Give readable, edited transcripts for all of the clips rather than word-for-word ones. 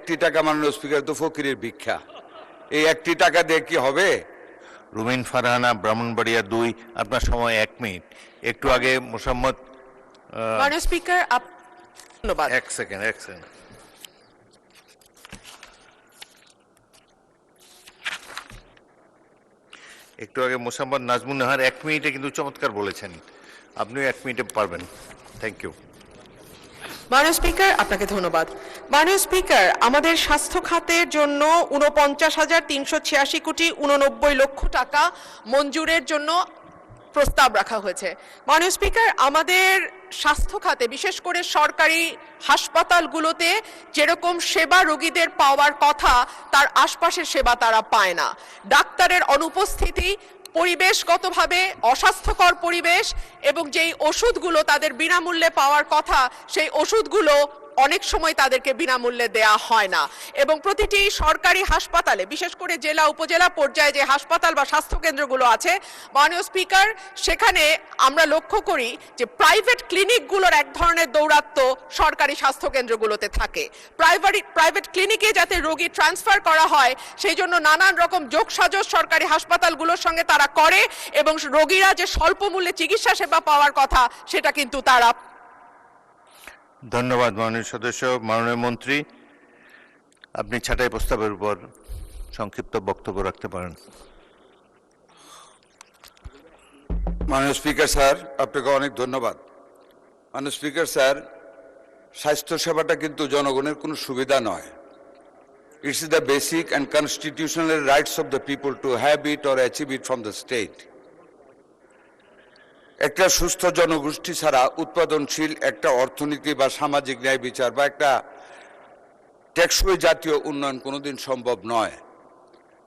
একটি টাকা মাননীয় স্পিকার তো ফকিরের ভিক্ষা। এই একটি টাকা দিয়ে কি হবে? রুমিন ফারহানা, ব্রাহ্মণবাড়িয়া 2, আপনার সময় 1 মিনিট। একটু আগে মোসাম্মদ মাননীয় স্পিকার, ধন্যবাদ। এক সেকেন্ড। একটু আগে মোসাম্মদ নাজমুন নাহার 1 মিনিটে কিন্তু চমৎকার বলেছেন, আপনিও 1 মিনিটে পারবেন। Thank you. মাননীয় স্পিকার, আপনাকে ধন্যবাদ। মাননীয় স্পিকার, আমাদের স্বাস্থ্য খাতের জন্য 49,386 কোটি 89 লক্ষ টাকা মঞ্জুরের জন্য প্রস্তাব রাখা হয়েছে। মাননীয় স্পিকার, আমাদের স্বাস্থ্য খাতে বিশেষ করে সরকারি হাসপাতালগুলোতে যেরকম সেবা রোগীদের পাওয়ার কথা তার আশপাশের সেবা তারা পায় না। ডাক্তারের অনুপস্থিতি, পরিবেশগতভাবে অস্বাস্থ্যকর পরিবেশ এবং যেই ওষুধগুলো তাদের বিনামূল্যে পাওয়ার কথা সেই ওষুধগুলো অনেক সময় তাদেরকে বিনামূল্যে দেয়া হয় না। এবং প্রতিটি সরকারি হাসপাতালে বিশেষ করে জেলা উপজেলা পর্যায়ে যে হাসপাতাল বা স্বাস্থ্যকেন্দ্রগুলো আছে মাননীয় স্পিকার, সেখানে আমরা লক্ষ্য করি যে প্রাইভেট ক্লিনিকগুলোর এক ধরনের দৌরাত্ম্য সরকারি স্বাস্থ্যকেন্দ্রগুলোতে থাকে। প্রাইভেট ক্লিনিকে যাতে রোগী ট্রান্সফার করা হয় সেই জন্য নানান রকম যোগসাজশ সরকারি হাসপাতালগুলোর সঙ্গে তারা করে এবং রোগীরা যে স্বল্প মূল্যে চিকিৎসা সেবা পাওয়ার কথা সেটা কিন্তু তারা। ধন্যবাদ মাননীয় সদস্য। মাননীয় মন্ত্রী, আপনি ছাঁটাই প্রস্তাবের উপর সংক্ষিপ্ত বক্তব্য রাখতে পারেন। মাননীয় স্পিকার স্যার, আপনাকে অনেক ধন্যবাদ। মাননীয় স্পিকার স্যার, স্বাস্থ্য সেবাটা কিন্তু জনগণের কোনো সুবিধা নয়। It's the basic and constitutional rights of the people to have it or achieve it from the state. একটা সুস্থ জনগোষ্ঠী ছাড়া উৎপাদনশীল একটা অর্থনীতি বা সামাজিক ন্যায় বিচার বা একটা টেকসই জাতীয় উন্নয়ন কোনোদিন সম্ভব নয়।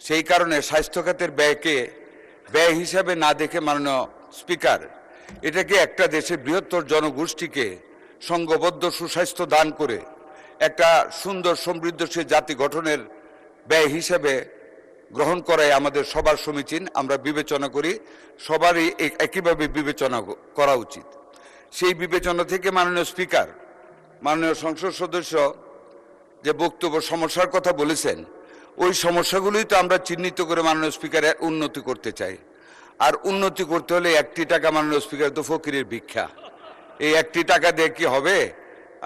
সেই কারণে স্বাস্থ্য খাতের ব্যয়কে ব্যয় হিসাবে না দেখে মাননীয় স্পিকার, এটাকে একটা দেশের বৃহত্তর জনগোষ্ঠীকে সংঘবদ্ধ সুস্বাস্থ্য দান করে একটা সুন্দর সমৃদ্ধশীল জাতি গঠনের ব্যয় হিসাবে গ্রহণ করাই আমাদের সবার সমীচীন। আমরা বিবেচনা করি সবারই একইভাবে বিবেচনা করা উচিত। সেই বিবেচনা থেকে মাননীয় স্পিকার, মাননীয় সংসদ সদস্য যে বক্তব্য সমস্যার কথা বলেছেন, ওই সমস্যাগুলোই তো আমরা চিহ্নিত করে মাননীয় স্পিকারের উন্নতি করতে চাই। আর উন্নতি করতে হলে একটি টাকা মাননীয় স্পিকার তো ফকিরের ভিক্ষা। এই একটি টাকা দিয়ে কি হবে?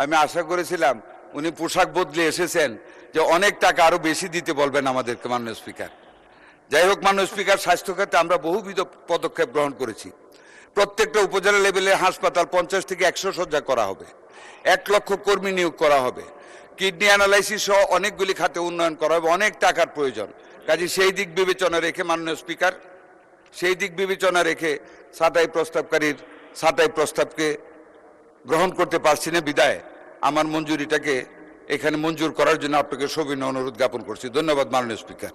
আমি আশা করেছিলাম উনি পোশাক বদলে এসেছেন যে অনেক টাকা আরো বেশি দিতে বলবেন আমাদেরকে মাননীয় স্পিকার। যাই হোক মাননীয় স্পিকার, স্বাস্থ্য খাতে আমরা বহুবিধ পদক্ষেপ গ্রহণ করেছি। প্রত্যেকটা উপজেলা লেভেলে হাসপাতাল 50 থেকে 100 শয্যা করা হবে, 1 লক্ষ কর্মী নিয়োগ করা হবে, কিডনি অ্যানালাইসিস সহ অনেকগুলি খাতে উন্নয়ন করা হবে। অনেক টাকার প্রয়োজন। কাজে সেই দিক বিবেচনা রেখে মাননীয় স্পিকার, সেই দিক বিবেচনা রেখে ছাঁটাই প্রস্তাবকে গ্রহণ করতে পারছি না বিদায় আমার মঞ্জুরিটাকে এখানে মঞ্জুর করার জন্য আপনাকে সবিনয় অনুরোধ জ্ঞাপন করছি। ধন্যবাদ মাননীয় স্পিকার।